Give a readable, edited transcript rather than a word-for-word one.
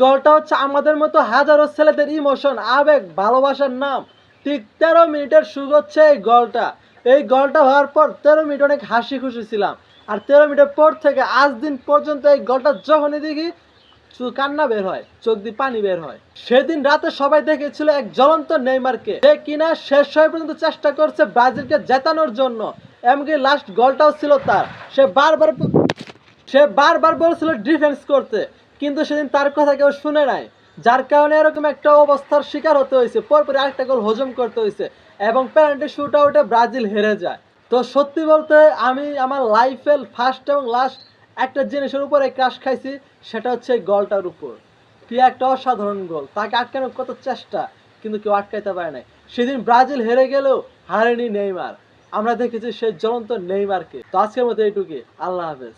গোলটা হচ্ছে আমাদের মতো হাজারো ছেলেদের ইমোশন, আবেগ, ভালোবাসার নাম। ঠিক 13 মিনিটের সুখ হচ্ছে এই গোলটা। এই গোলটা হওয়ার পর 13 মিনিট অনেক হাসি খুশি ছিলাম। আর 13 মিনিটের পর থেকে আজ দিন পর্যন্ত এই গোলটা যখনই দেখি কান্না বের হয়, চোখ দিয়ে পানি বের হয়। সেদিন রাতে সবাই দেখেছিল এক জ্বলন্ত নেইমারকে, যে কিনা শেষ সময় পর্যন্ত চেষ্টা করছে ব্রাজিলকে জেতানোর জন্য। এমনকি লাস্ট গোলটাও ছিল তার। সে বারবার বলছিল ডিফেন্স করতে, কিন্তু সেদিন তার কথা কেউ শুনে নাই, যার কারণে এরকম একটা অবস্থার শিকার হতে হয়েছে। পরপর আরেকটা গোল হজম করতে হয়েছে এবং পেনাল্টি শুট আউটে ব্রাজিল হেরে যায়। তো সত্যি বলতে আমি আমার লাইফের ফার্স্ট এবং লাস্ট একটা জিনিসের উপরে ক্রাশ খাইছি, সেটা হচ্ছে এই গোলটার উপর। কি একটা অসাধারণ গোল! তাকে আটকানোর কত চেষ্টা, কিন্তু কেউ আটকাইতে পারে নাই। সেদিন ব্রাজিল হেরে গেলেও হারেনি নেইমার। আমরা দেখেছি সেই জ্বলন্ত নেইমারকে। তো আজকের মতো এইটুকুই। আল্লাহ হাফেজ।